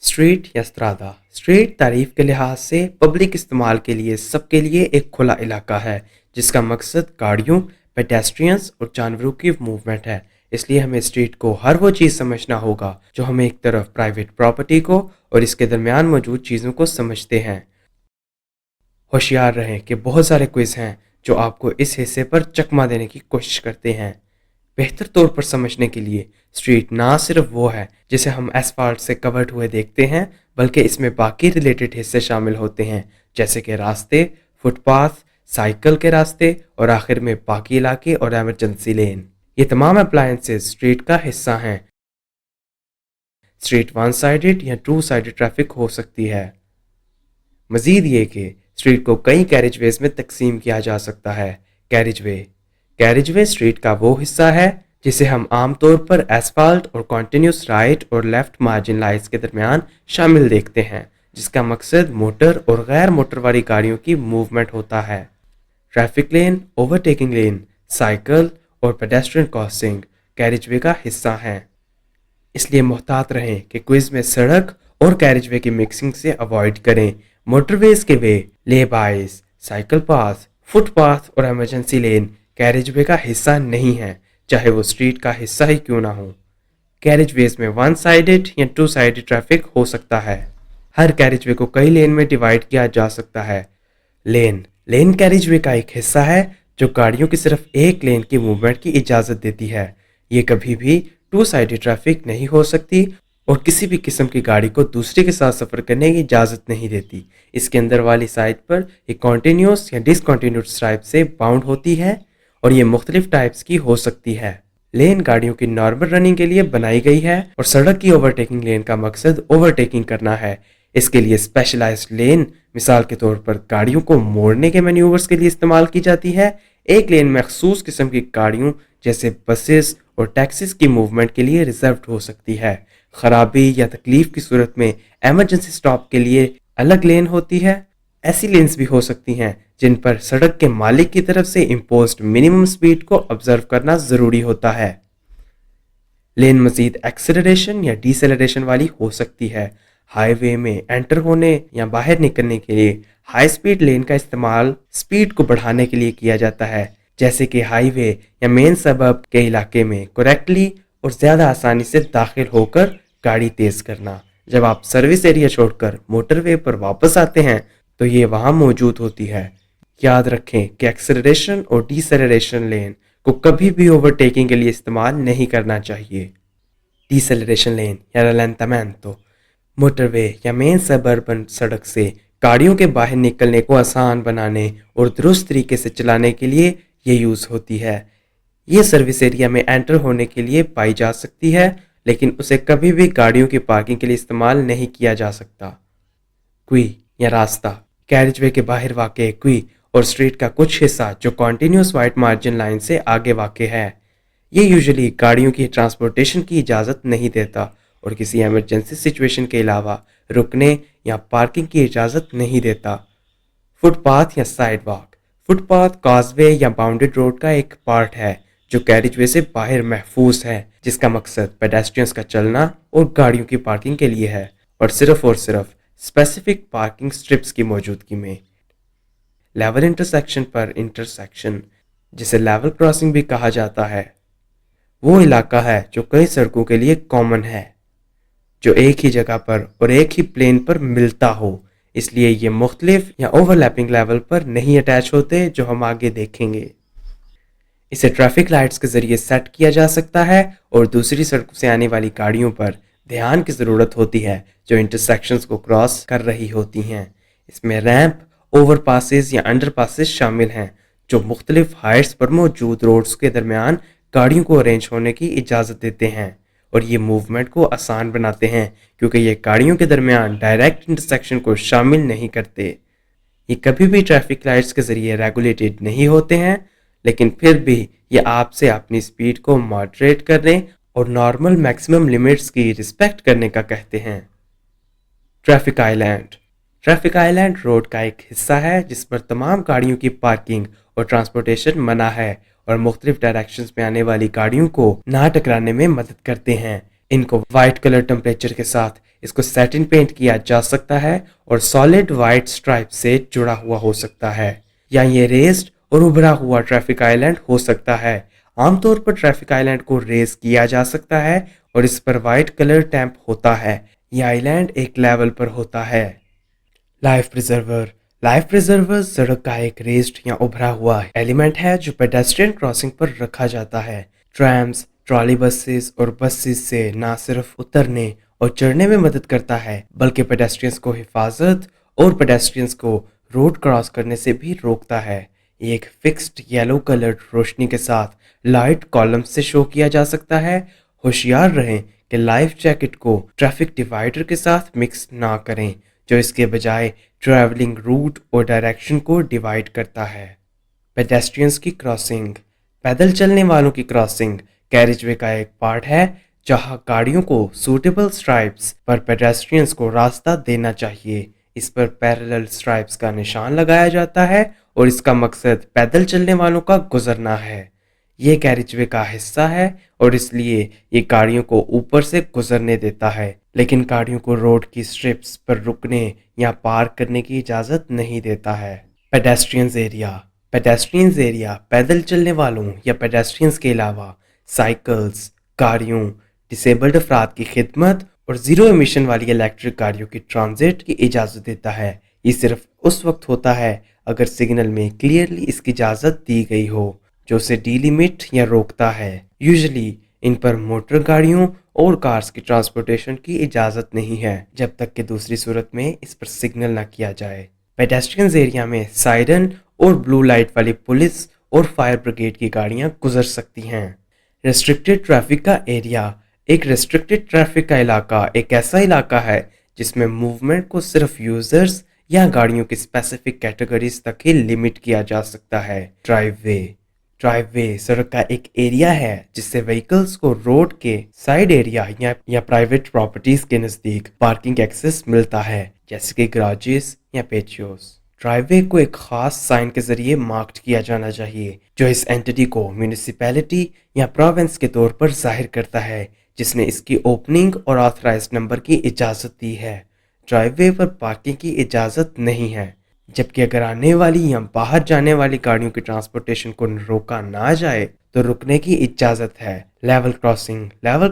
Street या स्त्रादा। Street तारीफ के लिहाज से पब्लिक इस्तेमाल के लिए सबके लिए एक खुला इलाका है जिसका मकसद गाड़ियों, पेडेस्ट्रियंस और जानवरों की मूवमेंट है। इसलिए हमें स्ट्रीट को हर वो चीज़ समझना होगा जो हमें एक तरफ प्राइवेट प्रॉपर्टी को और इसके दरमियान मौजूद चीज़ों को समझते हैं। होशियार रहें कि बहुत सारे क्विज हैं जो आपको इस हिस्से पर चकमा देने की कोशिश करते हैं। बेहतर तौर पर समझने के लिए स्ट्रीट ना सिर्फ वो है जिसे हम एसफाल्ट से कवर्ड हुए देखते हैं, बल्कि इसमें बाकी रिलेटेड हिस्से शामिल होते हैं जैसे कि रास्ते, फुटपाथ, साइकिल के रास्ते और आखिर में बाकी इलाके और एमरजेंसी लेन। ये तमाम अप्लायंसेस स्ट्रीट का हिस्सा हैं। स्ट्रीट वन साइडेड या टू साइडेड ट्रैफिक हो सकती है। मजीद ये कि स्ट्रीट को कई कैरिजवेज में तकसीम किया जा सकता है। कैरिजवे कैरिजवे स्ट्रीट का वो हिस्सा है जिसे हम आमतौर पर एसफाल्ट और कॉन्टिन्यूस राइट और लेफ्ट मार्जिन लाइन्स के दरमियान शामिल देखते हैं, जिसका मकसद मोटर और गैर मोटर वाली गाड़ियों की मूवमेंट होता है। ट्रैफिक लेन, ओवरटेकिंग लेन, साइकिल और पेडेस्ट्रियन क्रॉसिंग कैरिजवे का हिस्सा हैं। इसलिए मोहतात रहें कि क्विज में सड़क और कैरिजवे की मिक्सिंग से अवॉइड करें। मोटरवेज के वे, ले बाइस, साइकिल पाथ, फुटपाथ और इमरजेंसी लेन कैरिजवे का हिस्सा नहीं है, चाहे वो स्ट्रीट का हिस्सा ही क्यों ना हो। कैरिजवेज में वन साइडेड या टू साइडेड ट्रैफिक हो सकता है। हर कैरिजवे को कई लेन में डिवाइड किया जा सकता है। लेन कैरिजवे का एक हिस्सा है जो गाड़ियों की सिर्फ एक लेन की मूवमेंट की इजाज़त देती है। ये कभी भी टू साइडेड ट्रैफिक नहीं हो सकती और किसी भी किस्म की गाड़ी को दूसरे के साथ सफ़र करने की इजाज़त नहीं देती। इसके अंदर वाली साइड पर एक कॉन्टीन्यूस या डिसकॉन्टीन्यूस स्ट्राइप से बाउंड होती है और ये मुख्तलिफ टाइप्स की हो सकती है। लेन गाड़ियों की नॉर्मल रनिंग के लिए बनाई गई है और सड़क की ओवरटेकिंग लेन का मकसद ओवरटेकिंग करना है। इसके लिए स्पेशलाइज्ड लेन मिसाल के तौर पर गाड़ियों को मोड़ने के मैन्यूवर्स के लिए इस्तेमाल की जाती है। एक लेन मखसूस किस्म की गाड़ियों जैसे बसेस और टैक्सीज की मूवमेंट के लिए रिजर्व्ड हो सकती है। खराबी या तकलीफ की सूरत में एमरजेंसी स्टॉप के लिए अलग लेन होती है। ऐसी लेन्स भी हो सकती हैं जिन पर सड़क के मालिक की तरफ से इम्पोज्ड मिनिमम स्पीड को ऑब्जर्व करना ज़रूरी होता है। लेन मजीद एक्सेलरेशन या डिसेलरेशन वाली हो सकती है। हाईवे में एंटर होने या बाहर निकलने के लिए हाई स्पीड लेन का इस्तेमाल स्पीड को बढ़ाने के लिए किया जाता है, जैसे कि हाईवे या मेन सबब के इलाके में करेक्टली और ज़्यादा आसानी से दाखिल होकर गाड़ी तेज़ करना। जब आप सर्विस एरिया छोड़कर मोटरवे पर वापस आते हैं तो ये वहाँ मौजूद होती है। याद रखें कि एक्सेलरेशन और डिसेलरेशन लेन को कभी भी ओवरटेकिंग के लिए इस्तेमाल नहीं करना चाहिए। डिसेलरेशन लेन या रैलेंटामेंटो मोटरवे या मेन सबअर्बन सड़क से गाड़ियों के बाहर निकलने को आसान बनाने और दुरुस्त तरीके से चलाने के लिए ये यूज़ होती है। ये सर्विस एरिया में एंटर होने के लिए पाई जा सकती है, लेकिन उसे कभी भी गाड़ियों की पार्किंग के लिए इस्तेमाल नहीं किया जा सकता। क्वी या रास्ता कैरिजवे के बाहर वाक़ क्वी और स्ट्रीट का कुछ हिस्सा जो कॉन्टीन्यूस वाइट मार्जिन लाइन से आगे वाक़ है। ये यूजुअली गाड़ियों की ट्रांसपोर्टेशन की इजाज़त नहीं देता और किसी एमरजेंसी सिचुएशन के अलावा रुकने या पार्किंग की इजाज़त नहीं देता। फुटपाथ या साइड वॉक फुटपाथ कॉजवे या बाउंडेड रोड का एक पार्ट है जो कैरिजवे से बाहर महफूज है, जिसका मकसद पेडेस्ट्रियंस का चलना और गाड़ियों की पार्किंग के लिए है और सिर्फ स्पेसिफिक पार्किंग स्ट्रिप्स की मौजूदगी में। लेवल इंटरसेक्शन पर इंटरसेक्शन, जिसे लेवल क्रॉसिंग भी कहा जाता है, वो इलाका है जो कई सड़कों के लिए कॉमन है, जो एक ही जगह पर और एक ही प्लेन पर मिलता हो। इसलिए ये मुख्तलिफ या ओवरलैपिंग लेवल पर नहीं अटैच होते, जो हम आगे देखेंगे। इसे ट्रैफिक लाइट्स के जरिए सेट किया जा सकता है और दूसरी सड़कों से आने वाली गाड़ियों पर ध्यान की ज़रूरत होती है जो इंटरसेक्शंस को क्रॉस कर रही होती हैं। इसमें रैंप, ओवरपासेस या अंडरपासेस शामिल हैं जो मुख्तलिफ हाइट्स पर मौजूद रोड्स के दरमियान गाड़ियों को अरेंज होने की इजाज़त देते हैं और ये मूवमेंट को आसान बनाते हैं क्योंकि ये गाड़ियों के दरमियान डायरेक्ट इंटरसेक्शन को शामिल नहीं करते। ये कभी भी ट्रैफिक लाइट्स के ज़रिए रेगुलेटेड नहीं होते हैं, लेकिन फिर भी ये आपसे अपनी स्पीड को मॉडरेट करने और नॉर्मल मैक्सिमम लिमिट्स की रिस्पेक्ट करने का कहते हैं। ट्रैफिक आइलैंड रोड का एक हिस्सा है जिस पर तमाम गाड़ियों की पार्किंग और ट्रांसपोर्टेशन मना है और मुख्तलिफ डायरेक्शंस में आने वाली गाड़ियों को ना टकराने में मदद करते हैं। इनको वाइट कलर टेम्परेचर के साथ इसको सैटिन पेंट किया जा सकता है और सॉलिड वाइट स्ट्राइप से जुड़ा हुआ हो सकता है, या ये रेस्ड और उभरा हुआ ट्रैफिक आइलैंड हो सकता है। आमतौर पर ट्रैफिक आइलैंड को रेस किया जा सकता है और इस पर वाइट कलर टैंप होता है। यह आइलैंड एक लेवल पर होता है। लाइफ प्रिजर्वर सड़क का एक रेस्ड या उभरा हुआ एलिमेंट है जो पेडेस्ट्रियन क्रॉसिंग पर रखा जाता है। ट्रैम्स, ट्रॉली बसेस और बसेस से ना सिर्फ उतरने और चढ़ने में मदद करता है बल्कि पेडेस्ट्रियंस को हिफाजत और पेडेस्ट्रियंस को रोड क्रॉस करने से भी रोकता है। ये एक फिक्स्ड येलो कलर्ड रोशनी के साथ लाइट कॉलम से शो किया जा सकता है। होशियार रहें कि लाइफ जैकेट को ट्रैफिक डिवाइडर के साथ मिक्स ना करें जो इसके बजाय ट्रैवलिंग रूट और डायरेक्शन को डिवाइड करता है। पेडेस्ट्रियंस की क्रॉसिंग, पैदल चलने वालों की क्रॉसिंग कैरिजवे का एक पार्ट है जहां गाड़ियों को सूटेबल स्ट्राइप्स पर पेडेस्ट्रियंस को रास्ता देना चाहिए। इस पर पैरेलल स्ट्राइप्स का निशान लगाया जाता है और इसका मकसद पैदल चलने वालों का गुजरना है। ये कैरिजवे का हिस्सा है और इसलिए ये गाड़ियों को ऊपर से गुजरने देता है, लेकिन गाड़ियों को रोड की स्ट्रिप्स पर रुकने या पार्क करने की इजाज़त नहीं देता है। पेडेस्ट्रियंस एरिया पैदल चलने वालों या पेडेस्ट्रियंस के अलावा साइकिल्स, गाड़ियों, डिसेबल्ड अफराद की खिदमत और ज़ीरो एमिशन वाली इलेक्ट्रिक गाड़ियों की ट्रांजिट की इजाज़त देता है। ये सिर्फ उस वक्त होता है अगर सिग्नल में क्लियरली इसकी इजाज़त दी गई हो जो उसे डीलिमिट या रोकता है। यूजुअली इन पर मोटर गाड़ियों और कार्स की ट्रांसपोर्टेशन की इजाज़त नहीं है जब तक कि दूसरी सूरत में इस पर सिग्नल ना किया जाए। पेडेस्ट्रियंस एरिया में साइरन और ब्लू लाइट वाली पुलिस और फायर ब्रिगेड की गाड़ियां गुजर सकती हैं। रेस्ट्रिक्टेड ट्रैफिक का एरिया, एक रेस्ट्रिक्टेड ट्रैफिक का इलाका एक ऐसा इलाका है जिसमें मूवमेंट को सिर्फ यूजर्स या गाड़ियों की स्पेसिफिक कैटेगरीज तक ही लिमिट किया जा सकता है। ड्राइववे सड़क का एक एरिया है जिससे व्हीकल्स को रोड के साइड एरिया या प्राइवेट प्रॉपर्टीज के नजदीक पार्किंग एक्सेस मिलता है, जैसे कि गराजेस या पेटियोस। ड्राइववे को एक खास साइन के जरिए मार्क्ड किया जाना चाहिए जो इस एंटिटी को म्यूनिसिपैलिटी या प्रोविंस के तौर पर जाहिर करता है जिसने इसकी ओपनिंग और ऑथराइज्ड नंबर की इजाज़त दी है। ड्राइववे पर पार्किंग की इजाज़त नहीं है, जबकि अगर आने वाली या बाहर जाने वाली गाड़ियों की ट्रांसपोर्टेशन को रोका ना जाए तो रुकने की इजाज़त है। लेवल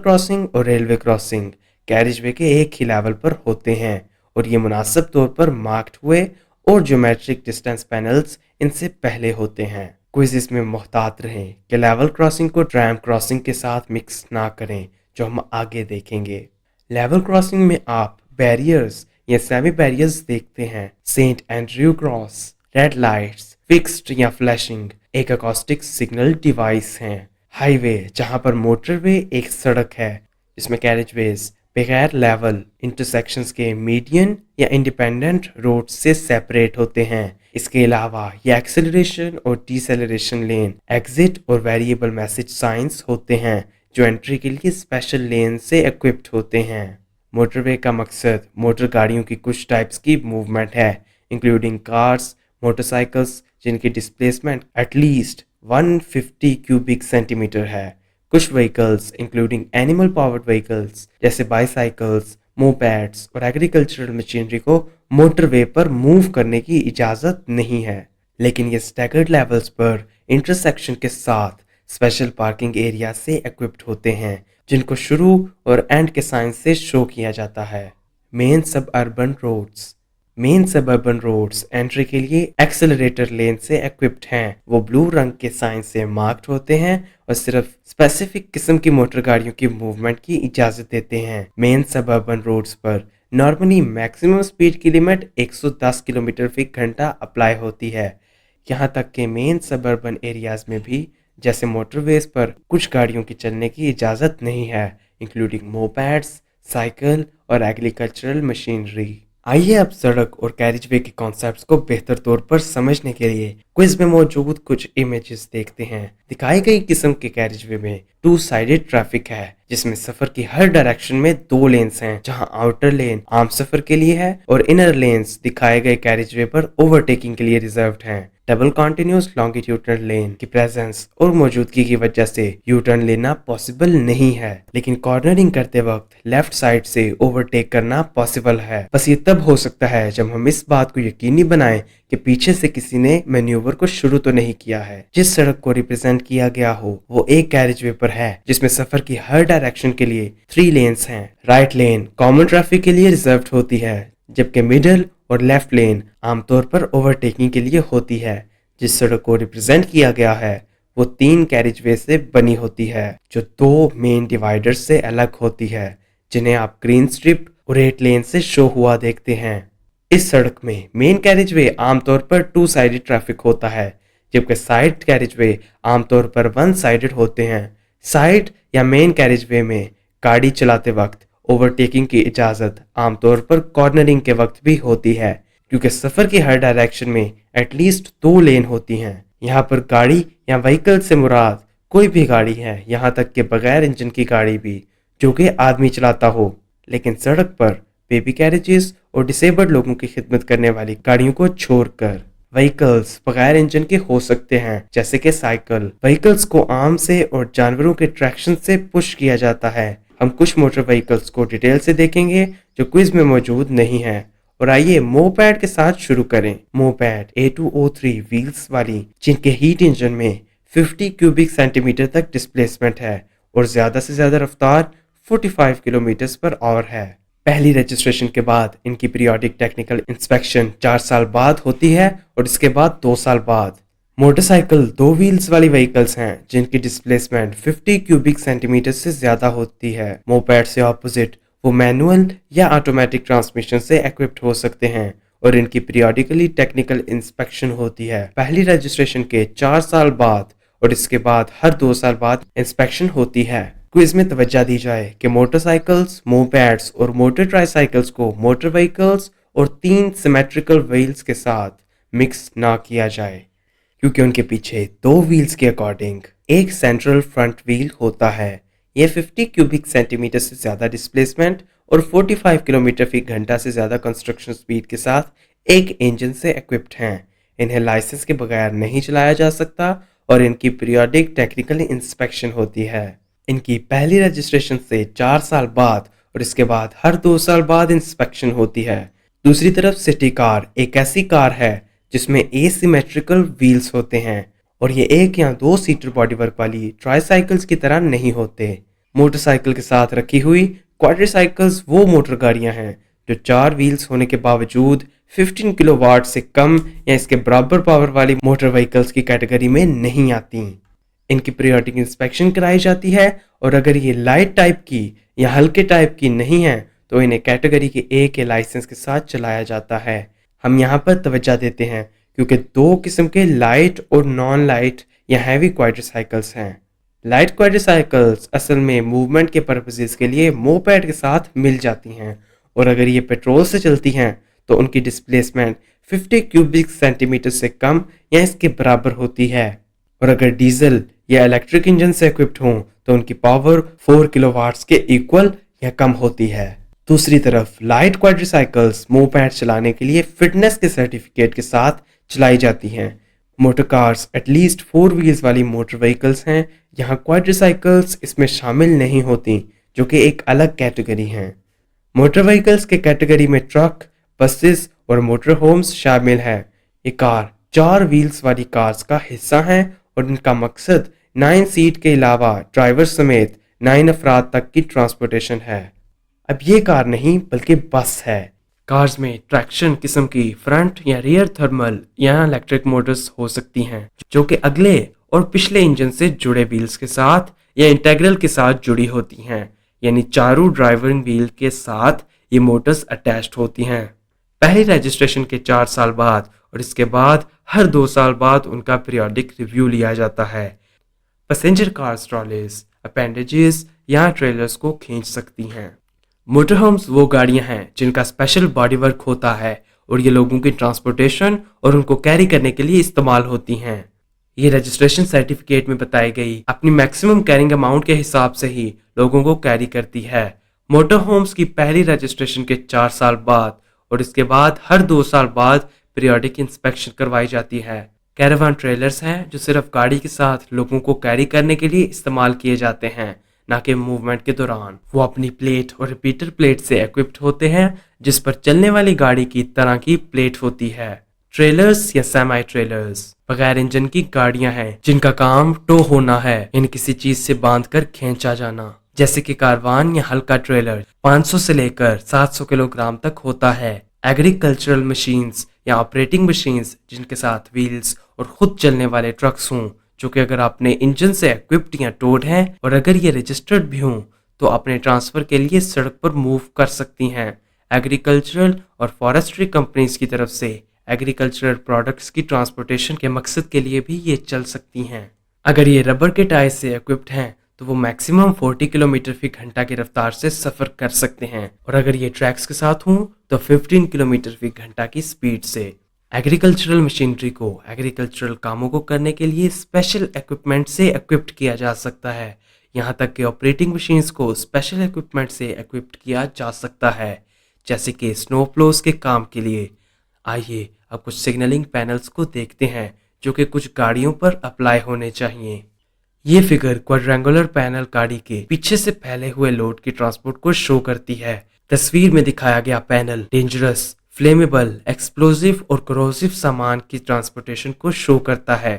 क्रॉसिंग और रेलवे क्रॉसिंग कैरिजवे के एक ही लेवल पर होते हैं और ये मुनासिब तौर पर मार्क्ड हुए और ज्योमेट्रिक डिस्टेंस पैनल्स इनसे पहले होते हैं। क्विज इसमें मोहतात रहें कि लेवल क्रॉसिंग को ट्रैम क्रॉसिंग के साथ मिक्स ना करें, जो हम आगे देखेंगे। लेवल क्रॉसिंग में आप बैरियर्स या सेमी बैरियर्स देखते हैं। Saint Andrew cross, red lights, fixed या फ्लैशिंग एक अकॉस्टिक सिग्नल डिवाइस हैं। हाईवे, जहां पर मोटरवे एक सड़क है जिसमें कैरिजवेज बगैर लेवल इंटरसेक्शंस के मीडियन या इंडिपेंडेंट रोड से सेपरेट होते हैं। इसके अलावा ये एक्सेलरेशन और डिसेलरेशन लेन, एग्जिट और वेरिएबल मैसेज साइंस होते हैं जो एंट्री के लिए स्पेशल लेन से इक्विप्ड होते हैं। मोटरवे का मकसद मोटर गाड़ियों की कुछ टाइप्स की मूवमेंट है, इंक्लूडिंग कार्स, मोटरसाइकिल्स जिनकी डिस्प्लेसमेंट एटलीस्ट 150 क्यूबिक सेंटीमीटर है। कुछ vehicles including animal powered vehicles जैसे बाईसाइकिल्स, मोपैड्स और एग्रीकल्चरल मशीनरी को मोटरवे पर मूव करने की इजाज़त नहीं है, लेकिन ये स्टैगर्ड लेवल्स पर इंटरसेक्शन के साथ स्पेशल पार्किंग एरिया से इक्विप्ड होते हैं जिनको शुरू और एंड के साइन से शो किया जाता है। मेन सब अर्बन रोड्स एंट्री के लिए एक्सेलरेटर लेन से इक्विप्ड हैं। वो ब्लू रंग के साइन से मार्क्ड होते हैं और सिर्फ स्पेसिफिक किस्म की मोटर गाड़ियों की मूवमेंट की इजाज़त देते हैं। मेन सब अर्बन रोड्स पर नॉर्मली मैक्सिमम स्पीड की लिमिट 110 किलोमीटर फी घंटा अप्लाई होती है। यहाँ तक कि मेन सब अर्बन एरियाज में भी जैसे मोटरवेज पर कुछ गाड़ियों की चलने की इजाज़त नहीं है, इंक्लूडिंग मोपैड्स, साइकिल और एग्रीकल्चरल मशीनरी। आइए अब सड़क और कैरिजवे के कॉन्सेप्ट्स को बेहतर तौर पर समझने के लिए क्विज में मौजूद कुछ इमेजेस देखते हैं। दिखाई गई किस्म के कैरिजवे में टू साइडेड ट्रैफिक है जिसमें सफर की हर डायरेक्शन में 2 लेन्स हैं, जहां आउटर लेन आम सफर के लिए है और इनर लेन्स दिखाए गए कैरिजवे पर ओवरटेकिंग के लिए रिजर्व्ड हैं। डबल कॉन्टिन्यूस लॉन्गिट्यूडनल लेन की प्रेजेंस और मौजूदगी की वजह से यू टर्न लेना पॉसिबल नहीं है, लेकिन कॉर्नरिंग करते वक्त लेफ्ट साइड से ओवरटेक करना पॉसिबल है। बस ये तब हो सकता है जब हम इस बात को यकीनी बनाएं कि पीछे से किसी ने मैन्यूवर को शुरू तो नहीं किया है। जिस सड़क को रिप्रेजेंट किया गया हो वो एक कैरिजवे पर है जिसमें सफर की हर डायरेक्शन के लिए 3 लेन्स हैं। राइट लेन कॉमन ट्रैफिक के लिए रिजर्व्ड होती है, जबकि मिडिल और लेफ्ट लेन आमतौर पर ओवरटेकिंग के लिए होती है। जिस सड़क को रिप्रेजेंट किया गया है वो 3 कैरिजवे से बनी होती है जो 2 मेन डिवाइडर्स से अलग होती है, जिन्हें आप ग्रीन स्ट्रिप और 8 लेन से शो हुआ देखते हैं। इस सड़क में मेन कैरिजवे आमतौर पर 2 साइडेड ट्रैफिक होता है, जबकि साइड कैरिजवे आमतौर पर 1 साइडेड होते हैं। साइड या मेन कैरिजवे में गाड़ी चलाते वक्त ओवरटेकिंग की इजाज़त आमतौर पर कॉर्नरिंग के वक्त भी होती है, क्योंकि सफ़र की हर डायरेक्शन में एटलीस्ट 2 लेन होती हैं। यहाँ पर गाड़ी या व्हीकल से मुराद कोई भी गाड़ी है, यहाँ तक कि बगैर इंजन की गाड़ी भी जो कि आदमी चलाता हो। लेकिन सड़क पर बेबी कैरेजेस और डिसेबल्ड लोगों की खिदमत करने वाली गाड़ियों को छोड़कर व्हीकल्स बगैर इंजन के हो सकते हैं, जैसे कि साइकिल। व्हीकल्स को आर्म से और जानवरों के ट्रैक्शन से पुश किया जाता है। हम कुछ मोटर व्हीकल्स को डिटेल से देखेंगे जो क्विज में मौजूद नहीं है। और आइए मोपैड के साथ शुरू करें। मोपैड A203 व्हील्स वाली, जिनके हीट इंजन में 50 क्यूबिक सेंटीमीटर तक डिस्प्लेसमेंट है और ज्यादा से ज्यादा रफ्तार 45 किलोमीटर पर आवर है। पहली रजिस्ट्रेशन के बाद इनकी पीरियोडिक टेक्निकल इंस्पेक्शन 4 साल बाद होती है और इसके बाद 2 साल बाद। मोटरसाइकिल 2 व्हील्स वाली व्हीकल्स हैं जिनकी डिस्प्लेसमेंट 50 क्यूबिक सेंटीमीटर से ज्यादा होती है। मोपैड से ऑपोजिट वो मैनुअल या ऑटोमेटिक ट्रांसमिशन से इक्विप्ड हो सकते हैं और इनकी पीरियोडिकली टेक्निकल इंस्पेक्शन होती है। पहली रजिस्ट्रेशन के 4 साल बाद और इसके बाद हर 2 साल बाद इंस्पेक्शन होती है। क्विज में तवज्जो दी जाए कि मोटरसाइकिल्स, मोपैड्स और मोटर ट्राईसाइकिल्स को मोटर व्हीकल्स और 3 सिमेट्रिकल व्हील्स के साथ मिक्स ना किया जाए, क्योंकि उनके पीछे 2 व्हील्स के अकॉर्डिंग एक सेंट्रल फ्रंट व्हील होता है। यह 50 क्यूबिक सेंटीमीटर से ज़्यादा डिस्प्लेसमेंट और 45 किलोमीटर फी घंटा से ज़्यादा कंस्ट्रक्शन स्पीड के साथ एक इंजन से इक्विप्ड हैं। इन्हें लाइसेंस के बगैर नहीं चलाया जा सकता और इनकी पीरियोडिक टेक्निकल इंस्पेक्शन होती है। इनकी पहली रजिस्ट्रेशन से 4 साल बाद और इसके बाद हर 2 साल बाद इंस्पेक्शन होती है। दूसरी तरफ सिटी कार एक ऐसी कार है जिसमें एसिमेट्रिकल व्हील्स होते हैं और ये 1 या 2 सीटर बॉडीवर्क वाली ट्राईसाइकिल्स की तरह नहीं होते। मोटरसाइकिल के साथ रखी हुई क्वाड्रीसाइकिल्स वो मोटर गाड़ियां हैं जो 4 व्हील्स होने के बावजूद 15 किलोवाट से कम या इसके बराबर पावर वाली मोटर व्हीकल्स की कैटेगरी में नहीं आती। इनकी पीरियोडिक इंस्पेक्शन कराई जाती है और अगर ये लाइट टाइप की या हल्के टाइप की नहीं है तो इन्हें कैटेगरी के A के लाइसेंस के साथ चलाया जाता है। हम यहाँ पर तवज्जो देते हैं क्योंकि 2 किस्म के लाइट और नॉन लाइट या हैवी क्वाड्रीसाइकिल्स हैं। लाइट क्वाड्रीसाइकिल्स असल में मूवमेंट के पर्पसेस के लिए मोपैड के साथ मिल जाती हैं और अगर ये पेट्रोल से चलती हैं तो उनकी डिस्प्लेसमेंट 50 क्यूबिक सेंटीमीटर से कम या इसके बराबर होती है और अगर डीजल या इलेक्ट्रिक इंजन से इक्विप्ड हों तो उनकी पावर 4 किलोवाट्स के इक्वल या कम होती है। दूसरी तरफ लाइट क्वाड्रीसाइकिल्स मोपैड चलाने के लिए फिटनेस के सर्टिफिकेट के साथ चलाई जाती हैं। मोटर कार्स एटलीस्ट 4 व्हील्स वाली मोटर व्हीकल्स हैं, यहाँ क्वाड्रीसाइकिल्स इसमें शामिल नहीं होती, जो कि एक अलग कैटेगरी हैं। मोटर व्हीकल्स के कैटेगरी में ट्रक, बसेस और मोटर होम्स शामिल है। ये कार 4 व्हील्स वाली कार्स का हिस्सा हैं और इनका मकसद 9 सीट के अलावा ड्राइवर समेत 9 अफराद तक की ट्रांसपोर्टेशन है। अब ये कार नहीं बल्कि बस है। कार्स में ट्रैक्शन किस्म की फ्रंट या रियर थर्मल या इलेक्ट्रिक मोटर्स हो सकती हैं जो कि अगले और पिछले इंजन से जुड़े व्हील्स के साथ या इंटेग्रल के साथ जुड़ी होती हैं, यानी चारों ड्राइविंग व्हील के साथ ये मोटर्स अटैच्ड होती हैं। पहली रजिस्ट्रेशन के 4 साल बाद और इसके बाद हर 2 साल बाद उनका पीरियोडिक रिव्यू लिया जाता है। पैसेंजर कार्स ट्रॉलीज, अपेंडेजेस या ट्रेलर्स को खींच सकती हैं। मोटर होम्स वो गाड़ियां हैं जिनका स्पेशल बॉडीवर्क होता है और ये लोगों की ट्रांसपोर्टेशन और उनको कैरी करने के लिए इस्तेमाल होती हैं। ये रजिस्ट्रेशन सर्टिफिकेट में बताई गई अपनी मैक्सिमम कैरिंग अमाउंट के हिसाब से ही लोगों को कैरी करती है। मोटर होम्स की पहली रजिस्ट्रेशन के 4 साल बाद और इसके बाद हर 2 साल बाद पीरियोडिक इंस्पेक्शन करवाई जाती है। कैरावान ट्रेलर्स हैं जो सिर्फ गाड़ी के साथ लोगों को कैरी करने के लिए इस्तेमाल किए जाते हैं, ना कि मूवमेंट के दौरान। वो अपनी प्लेट और रिपीटर प्लेट से इक्विप्ड होते हैं जिस पर चलने वाली गाड़ी की तरह की प्लेट होती है। ट्रेलर्स या सेमी ट्रेलर्स बगैर इंजन की गाड़ियां हैं जिनका काम टो होना है, यानी किसी चीज से बांधकर खींचा जाना, जैसे कि कारवान या हल्का ट्रेलर 500 से लेकर 700 किलोग्राम तक होता है। एग्रीकल्चरल मशीन्स या ऑपरेटिंग मशीन्स जिनके साथ व्हील्स और खुद चलने वाले ट्रक्स हों, जो कि अगर अपने इंजन से इक्विप्ड या टोड हैं और अगर ये रजिस्टर्ड भी हों तो अपने ट्रांसफर के लिए सड़क पर मूव कर सकती हैं। एग्रीकल्चरल और फॉरेस्ट्री कंपनीज की तरफ से एग्रीकल्चरल प्रोडक्ट्स की ट्रांसपोर्टेशन के मकसद के लिए भी ये चल सकती हैं। अगर ये रबर के टायर से इक्विप्ड हैं तो वो मैक्सिमम 40 किलोमीटर फी घंटा की रफ्तार से सफर कर सकते हैं और अगर ये ट्रैक्स के साथ हों तो 15 किलोमीटर फी घंटा की स्पीड से। एग्रीकल्चरल मशीनरी को एग्रीकल्चरल कामों को करने के लिए स्पेशल इक्विपमेंट से इक्विप्ड किया जा सकता है। यहाँ तक कि ऑपरेटिंग मशीन्स को स्पेशल इक्विपमेंट से इक्विप्ड किया जा सकता है, जैसे कि स्नो प्लोस के काम के लिए। आइए अब कुछ सिग्नलिंग पैनल्स को देखते हैं जो कि कुछ गाड़ियों पर अप्लाई होने चाहिए। ये फिगर क्वाड्रेंगुलर पैनल गाड़ी के पीछे से फैले हुए लोड की ट्रांसपोर्ट को शो करती है। तस्वीर में दिखाया गया पैनल डेंजरस, फ्लेमेबल, एक्सप्लोजिव और कोरोसिव सामान की ट्रांसपोर्टेशन को शो करता है।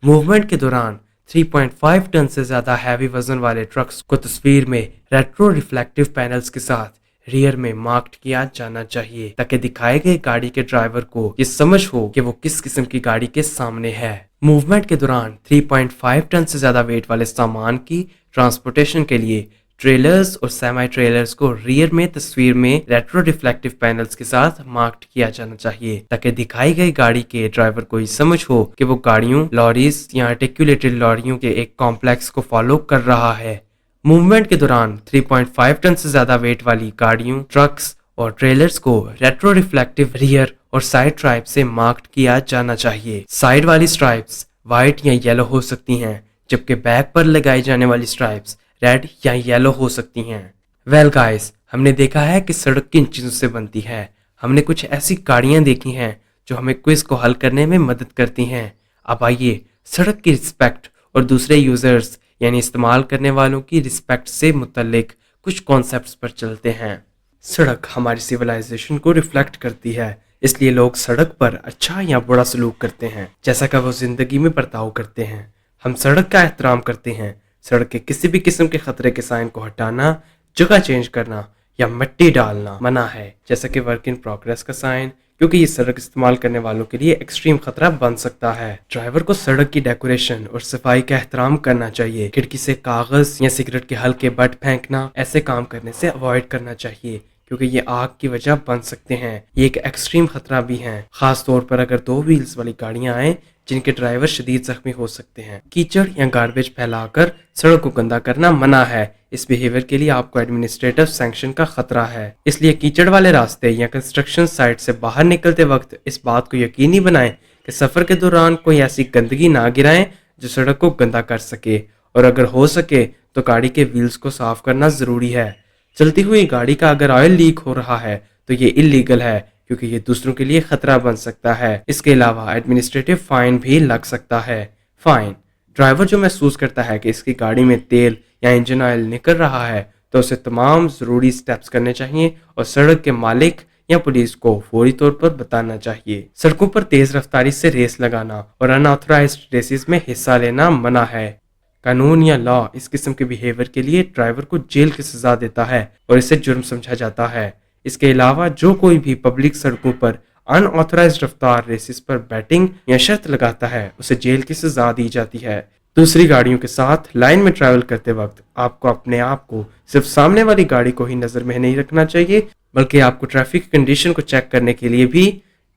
मूवमेंट के दौरान 3.5 टन से ज्यादा हैवी वजन वाले ट्रक्स को तस्वीर में रेट्रो रिफ्लेक्टिव पैनल्स के साथ रियर में मार्क्ड किया जाना चाहिए ताकि दिखाए गए गाड़ी के ड्राइवर को ये समझ हो कि वो किस किस्म की गाड़ी के सामने है। मूवमेंट के दौरान 3.5 टन से ज्यादा वेट वाले सामान की ट्रांसपोर्टेशन के लिए ट्रेलर्स और सेमी ट्रेलर्स को रियर में तस्वीर में रेट्रो रिफ्लेक्टिव पैनल्स के साथ मार्क्ड किया जाना चाहिए ताकि दिखाई गई गाड़ी के ड्राइवर को ये समझ हो कि वो गाड़ियों, लॉरीज या आर्टिकुलेटेड लॉरियों के एक कॉम्प्लेक्स को फॉलो कर रहा है। मूवमेंट के दौरान 3.5 टन से ज्यादा वेट वाली गाड़ियों, ट्रक्स और ट्रेलर्स को रेट्रो रिफ्लेक्टिव रियर और साइड स्ट्राइप से मार्क्ड किया जाना चाहिए। साइड वाली स्ट्राइप्स व्हाइट या येलो हो सकती हैं, जबकि बैक पर लगाई जाने वाली स्ट्राइप्स रेड या येलो हो सकती हैं। वेल गाइस, हमने देखा है कि सड़क किन चीजों से बनती है। हमने कुछ ऐसी गाड़ियां देखी हैं जो हमें क्विज को हल करने में मदद करती हैं। अब आइए सड़क की रिस्पेक्ट और दूसरे यूजर्स यानी इस्तेमाल करने वालों की रिस्पेक्ट से मुतल्लिक कुछ कॉन्सेप्ट्स पर चलते हैं। सड़क हमारी सिविलाइजेशन को रिफ्लेक्ट करती है, इसलिए लोग सड़क पर अच्छा या बुरा सलूक करते हैं जैसा कि वो जिंदगी में बर्ताव करते हैं। हम सड़क का एहतराम करते हैं। सड़क के किसी भी किस्म के खतरे के साइन को हटाना, जगह चेंज करना या मिट्टी डालना मना है, जैसा कि वर्क इन प्रोग्रेस का साइन, क्योंकि ये सड़क इस्तेमाल करने वालों के लिए एक्सट्रीम खतरा बन सकता है। ड्राइवर को सड़क की डेकोरेशन और सफाई का एहतराम करना चाहिए। खिड़की से कागज या सिगरेट के हल्के बट फेंकना, ऐसे काम करने से अवॉइड करना चाहिए क्योंकि ये आग की वजह बन सकते हैं। ये एक एक्सट्रीम खतरा भी है, खास तौर पर अगर 2 व्हील्स वाली गाड़ियां आए जिनके ड्राइवर शदीद जख्मी हो सकते हैं। कीचड़ या गार्बेज फैलाकर सड़क को गंदा करना मना है। इस बिहेवियर के लिए आपको एडमिनिस्ट्रेटिव सैंक्शन का खतरा है। इसलिए कीचड़ वाले रास्ते या कंस्ट्रक्शन साइट से बाहर निकलते वक्त इस बात को यकीनी बनाएं कि सफर के दौरान कोई ऐसी गंदगी ना गिराएं जो सड़क को गंदा कर सके, और अगर हो सके तो गाड़ी के व्हील्स को साफ करना जरूरी है। चलती हुई गाड़ी का अगर ऑयल लीक हो रहा है तो ये इलीगल है क्योंकि ये दूसरों के लिए खतरा बन सकता है। इसके अलावा एडमिनिस्ट्रेटिव फाइन भी लग सकता है। फाइन ड्राइवर जो महसूस करता है कि इसकी गाड़ी में तेल या इंजन ऑयल निकल रहा है तो उसे तमाम ज़रूरी स्टेप्स करने चाहिए और सड़क के मालिक या पुलिस को फौरी तौर पर बताना चाहिए। सड़कों पर तेज रफ्तारी से रेस लगाना और अनऑथराइज्ड रेसेस में हिस्सा लेना मना है। कानून या लॉ इस किस्म के बिहेवियर के लिए ड्राइवर को जेल की सजा देता है और इसे जुर्म समझा जाता है। इसके अलावा जो कोई भी पब्लिक सड़कों पर अनऑथराइज्ड रफ्तार रेसेस पर बैटिंग या शर्त लगाता है उसे जेल की सजा दी जाती है। दूसरी गाड़ियों के साथ लाइन में ट्रैवल करते वक्त आपको अपने आप को सिर्फ सामने वाली गाड़ी को ही नजर में नहीं रखना चाहिए, बल्कि आपको ट्रैफिक कंडीशन को चेक करने के लिए भी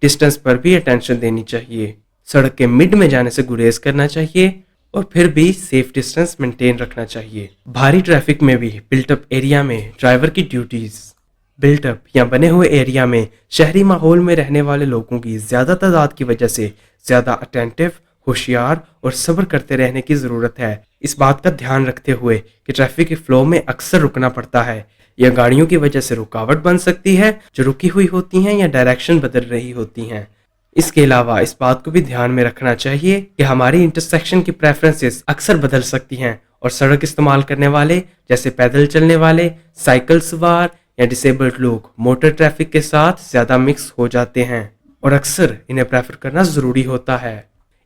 डिस्टेंस पर भी अटेंशन देनी चाहिए। सड़क के मिड में जाने से गुरेज करना चाहिए और फिर भी सेफ डिस्टेंस मेंटेन रखना चाहिए। भारी ट्रैफिक में भी बिल्टअप एरिया में ड्राइवर की ड्यूटीज। बिल्टअप या बने हुए एरिया में शहरी माहौल में रहने वाले लोगों की ज्यादा तादाद की वजह से ज्यादा अटेंटिव होशियार और सब्र करते रहने की ज़रूरत है। इस बात का ध्यान रखते हुए कि ट्रैफिक के फ्लो में अक्सर रुकना पड़ता है या गाड़ियों की वजह से रुकावट बन सकती है जो रुकी हुई होती हैं या डायरेक्शन बदल रही होती हैं। इसके अलावा इस बात को भी ध्यान में रखना चाहिए कि हमारी इंटरसेक्शन की प्रेफरेंसेस अक्सर बदल सकती हैं और सड़क इस्तेमाल करने वाले जैसे पैदल चलने वाले, साइकिल सवार या डिसेबल्ड लोग मोटर ट्रैफिक के साथ ज़्यादा मिक्स हो जाते हैं और अक्सर इन्हें प्रेफर करना ज़रूरी होता है।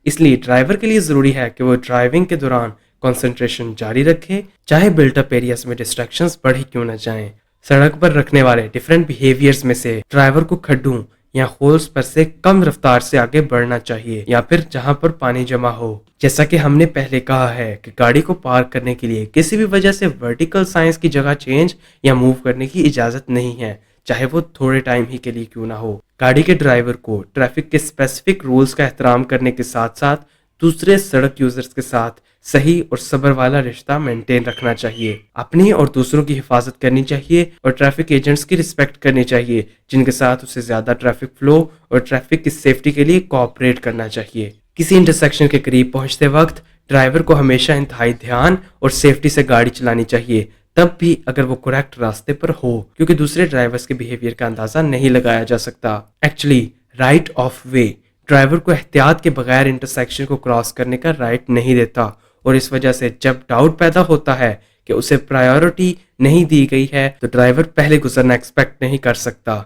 इसलिए ड्राइवर के लिए ज़रूरी है कि वो ड्राइविंग के दौरान कंसंट्रेशन जारी रखे, चाहे बिल्टअप एरियाज में डिस्ट्रैक्शंस बढ़ी क्यों न जाएं। सड़क पर रखने वाले डिफरेंट बिहेवियर्स में से ड्राइवर को खड्डों या होल्स पर से कम रफ्तार से आगे बढ़ना चाहिए या फिर जहां पर पानी जमा हो। जैसा कि हमने पहले कहा है कि गाड़ी को पार्क करने के लिए किसी भी वजह से वर्टिकल साइंस की जगह चेंज या मूव करने की इजाजत नहीं है, चाहे वो थोड़े टाइम ही के लिए क्यों ना हो। गाड़ी के ड्राइवर को ट्रैफिक के स्पेसिफिक रूल्स का एहतराम करने के साथ साथ दूसरे सड़क यूजर्स के साथ सही और सब्र वाला रिश्ता मेंटेन रखना चाहिए। अपनी और दूसरों की हिफाजत करनी चाहिए और ट्रैफिक एजेंट्स की रिस्पेक्ट करनी चाहिए जिनके साथ उसे ज्यादा ट्रैफिक फ्लो और ट्रैफिक की सेफ्टी के लिए कोऑपरेट करना चाहिए। किसी इंटरसेक्शन के करीब पहुंचते वक्त ड्राइवर को हमेशा इंतहाई ध्यान और सेफ्टी से गाड़ी चलानी चाहिए, तब भी अगर वो करेक्ट रास्ते पर हो, क्योंकि दूसरे ड्राइवर्स के बिहेवियर का अंदाजा नहीं लगाया जा सकता। Actually right of way driver को एहतियात के बगैर इंटरसेक्शन को क्रॉस करने का राइट नहीं देता और इस वजह से जब डाउट पैदा होता है कि उसे प्रायोरिटी नहीं दी गई है तो ड्राइवर पहले गुजरना एक्सपेक्ट नहीं कर सकता।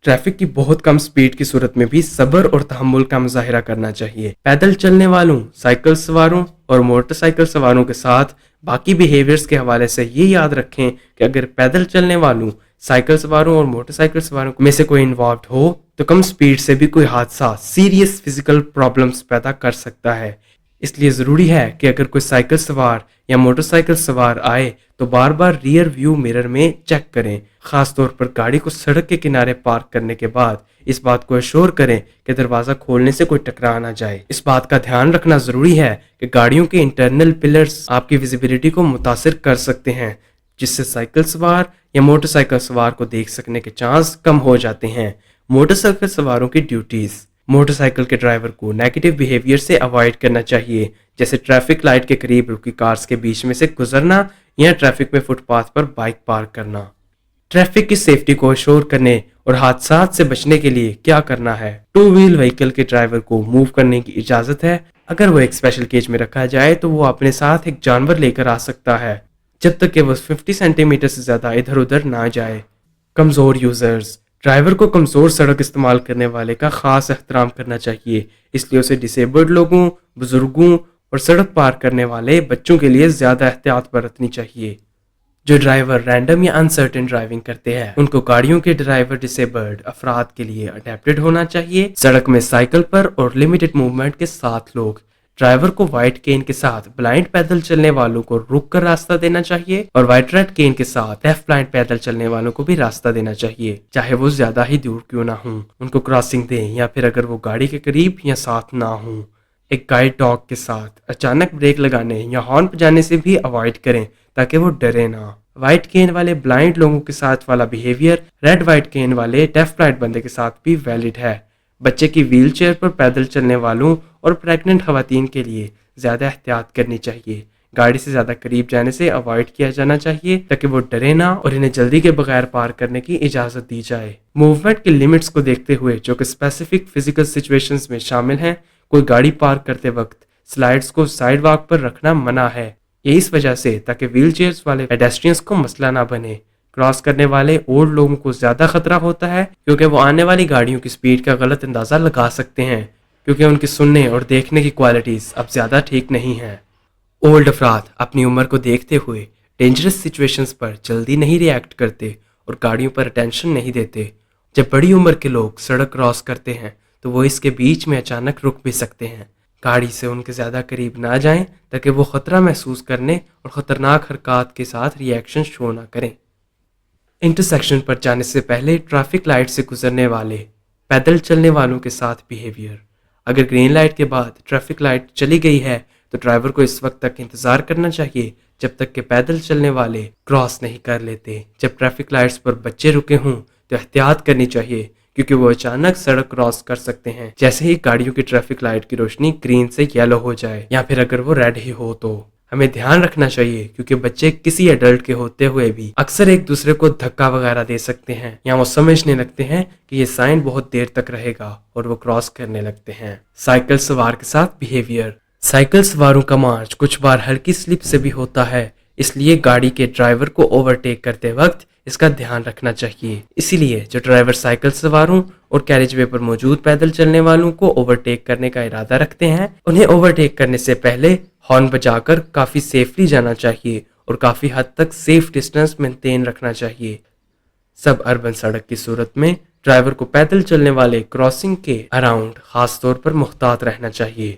ट्रैफिक की बहुत कम स्पीड की सूरत में भी सब्र और तहम्मुल का मुजाहिरा करना चाहिए। पैदल चलने वालों, साइकिल सवारों और मोटरसाइकिल सवारों के साथ बाकी बिहेवियर्स के हवाले से ये याद रखें कि अगर पैदल चलने वालों, साइकिल सवारों और मोटरसाइकिल सवारों में से कोई इन्वॉल्व हो तो कम स्पीड से भी कोई हादसा सीरियस फिजिकल प्रॉब्लम्स पैदा कर सकता है। इसलिए ज़रूरी है कि अगर कोई साइकिल सवार या मोटरसाइकिल सवार आए तो बार बार रियर व्यू मिरर में चेक करें। खास तौर पर गाड़ी को सड़क के किनारे पार्क करने के बाद इस बात को अश्योर करें कि दरवाज़ा खोलने से कोई टकरा ना जाए। इस बात का ध्यान रखना ज़रूरी है कि गाड़ियों के इंटरनल पिलर्स आपकी विजिबिलिटी को मुतासिर कर सकते हैं, जिससे साइकिल सवार या मोटरसाइकिल सवार को देख सकने के चांस कम हो जाते हैं। मोटरसाइकिल सवारों की ड्यूटीज़। मोटरसाइकिल के ड्राइवर को नेगेटिव बिहेवियर से अवॉइड करना चाहिए, जैसे ट्रैफिक लाइट के करीब रुकी कार्स के बीच में से गुजरना या ट्रैफिक में फुटपाथ पर बाइक पार्क करना। ट्रैफिक की सेफ्टी को अश्योर करने और हादसात से बचने के लिए क्या करना है। टू व्हील व्हीकल के ड्राइवर को मूव करने की इजाज़त है। अगर वो एक स्पेशल केज में रखा जाए तो वो अपने साथ एक जानवर लेकर आ सकता है, जब तक कि वो 50 सेंटीमीटर से ज़्यादा इधर उधर ना जाए। कमज़ोर यूज़र्स। ड्राइवर को कमज़ोर सड़क इस्तेमाल करने वाले का ख़ास एहतराम करना चाहिए, इसलिए उसे डिसेबल्ड लोगों, बुजुर्गों और सड़क पार करने वाले बच्चों के लिए ज़्यादा एहतियात बरतनी चाहिए। जो ड्राइवर रैंडम या अनसर्टेन ड्राइविंग करते हैं उनको गाड़ियों के ड्राइवर डिसेबल्ड अफराद के लिए अडेप्टेड होना चाहिए। सड़क में साइकिल पर और लिमिटेड मूवमेंट के साथ लोग। ड्राइवर को व्हाइट केन के साथ ब्लाइंड पैदल चलने वालों को रुक कर रास्ता देना चाहिए और व्हाइट रेड केन के साथ लेफ्ट ब्लाइंड पैदल चलने वालों को भी रास्ता देना चाहिए, चाहे वो ज्यादा ही दूर क्यों ना हो। उनको क्रॉसिंग दें या फिर अगर वो गाड़ी के करीब या साथ ना हो। एक गाइड डॉग के साथ अचानक ब्रेक लगाने या हॉर्न बजाने से भी अवॉइड करें ताकि वो डरे ना। व्हाइट केन वाले ब्लाइंड लोगों के साथ वाला बिहेवियर रेड व्हाइट केन वाले डेफ ब्लाइंड बंदे के साथ भी वैलिड है। बच्चे की व्हील चेयर पर पैदल चलने वालों और प्रेग्नेंट खवातीन के लिए ज़्यादा एहतियात करनी चाहिए। गाड़ी से ज़्यादा करीब जाने से अवॉइड किया जाना चाहिए ताकि वो डरे ना और इन्हें जल्दी के बगैर पार करने की इजाज़त दी जाए। मूवमेंट के लिमिट्स को देखते हुए जो कि स्पेसिफिक फिजिकल सिचुएशंस में शामिल हैं, कोई गाड़ी पार्क करते वक्त स्लाइड्स को साइड वॉक पर रखना मना है। ये इस वजह से ताकि व्हील चेयर्स वाले पेडेस्ट्रियंस को मसला ना बने। क्रॉस करने वाले ओल्ड लोगों को ज़्यादा खतरा होता है क्योंकि वो आने वाली गाड़ियों की स्पीड का गलत अंदाज़ा लगा सकते हैं, क्योंकि उनकी सुनने और देखने की क्वालिटीज़ अब ज़्यादा ठीक नहीं हैं। ओल्ड अफराद अपनी उम्र को देखते हुए डेंजरस सिचुएशंस पर जल्दी नहीं रिएक्ट करते और गाड़ियों पर अटेंशन नहीं देते। जब बड़ी उम्र के लोग सड़क क्रॉस करते हैं तो वो इसके बीच में अचानक रुक भी सकते हैं। गाड़ी से उनके ज़्यादा करीब ना जाएं ताकि वो ख़तरा महसूस करने और ख़तरनाक हरकत के साथ रिएक्शन शो ना करें। इंटरसेक्शन पर जाने से पहले ट्रैफिक लाइट से गुजरने वाले पैदल चलने वालों के साथ बिहेवियर। अगर ग्रीन लाइट के बाद ट्रैफिक लाइट चली गई है तो ड्राइवर को इस वक्त तक इंतज़ार करना चाहिए जब तक कि पैदल चलने वाले क्रॉस नहीं कर लेते। जब ट्रैफिक लाइट्स पर बच्चे रुके हों तो एहतियात करनी चाहिए क्योंकि वो अचानक सड़क क्रॉस कर सकते हैं जैसे ही गाड़ियों की ट्रैफिक लाइट की रोशनी ग्रीन से येलो हो जाए या फिर अगर वो रेड ही हो तो। हमें ध्यान रखना चाहिए क्योंकि बच्चे किसी एडल्ट के होते हुए भी अक्सर एक दूसरे को धक्का वगैरह दे सकते हैं या वो समझने लगते हैं कि ये साइन बहुत देर तक रहेगा और वो क्रॉस करने लगते हैं। साइकिल सवार के साथ बिहेवियर। साइकिल सवारों का मार्च कुछ बार हल्की स्लिप से भी होता है, इसलिए गाड़ी के ड्राइवर को ओवरटेक करते वक्त इसका ध्यान रखना चाहिए। इसीलिए जो ड्राइवर साइकिल सवारों और कैरेज वे पर मौजूद पैदल चलने वालों को ओवरटेक करने का इरादा रखते हैं, उन्हें ओवरटेक करने से पहले हॉर्न बजाकर काफी सेफली जाना चाहिए और काफी हद तक सेफ डिस्टेंस मेंटेन रखना चाहिए। सब अर्बन सड़क की सूरत में ड्राइवर को पैदल चलने वाले क्रॉसिंग के अराउंड खासतौर पर मुहतात रहना चाहिए।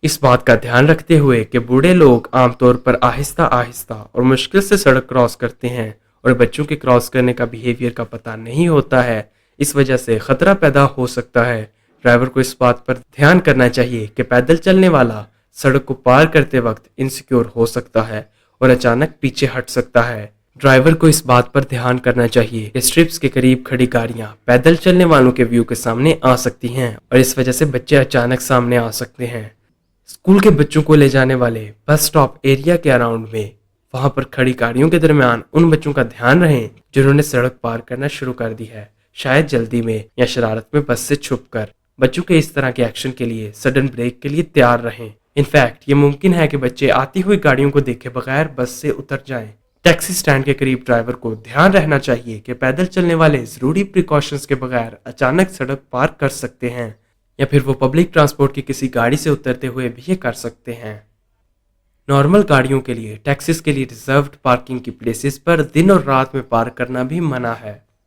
इस बात का ध्यान रखते हुए कि बूढ़े लोग आमतौर पर आहिस्ता आहिस्ता और मुश्किल से सड़क क्रॉस करते हैं और बच्चों के क्रॉस करने का बिहेवियर का पता नहीं होता है, इस वजह से खतरा पैदा हो सकता है। ड्राइवर को इस बात पर ध्यान करना चाहिए कि पैदल चलने वाला सड़क को पार करते वक्त इनसिक्योर हो सकता है और अचानक पीछे हट सकता है। ड्राइवर को इस बात पर ध्यान करना चाहिए कि स्ट्रिप्स के करीब खड़ी गाड़ियां पैदल चलने वालों के व्यू के सामने आ सकती हैं और इस वजह से बच्चे अचानक सामने आ सकते हैं। स्कूल के बच्चों को ले जाने वाले बस स्टॉप एरिया के अराउंड में वहां पर खड़ी गाड़ियों के दरमियान उन बच्चों का ध्यान रहे जिन्होंने सड़क पार करना शुरू कर दी है, शायद जल्दी में या शरारत में बस से छुपकर। बच्चों के इस तरह के एक्शन के लिए सडन ब्रेक के लिए तैयार रहें। इनफैक्ट ये मुमकिन है कि बच्चे आती हुई गाड़ियों को देखे बगैर बस से उतर जाएं। टैक्सी स्टैंड के करीब ड्राइवर को ध्यान रहना चाहिए कि पैदल चलने वाले जरूरी प्रिकॉशंस के बगैर अचानक सड़क पार कर सकते हैं या फिर वो पब्लिक ट्रांसपोर्ट की किसी गाड़ी से उतरते हुए भी ये कर सकते हैं। नॉर्मल गाड़ियों के लिए टैक्सीज के लिए रिजर्व्ड पार्किंग की प्लेसेस पर दिन और रात में पार्क करना भी मना है।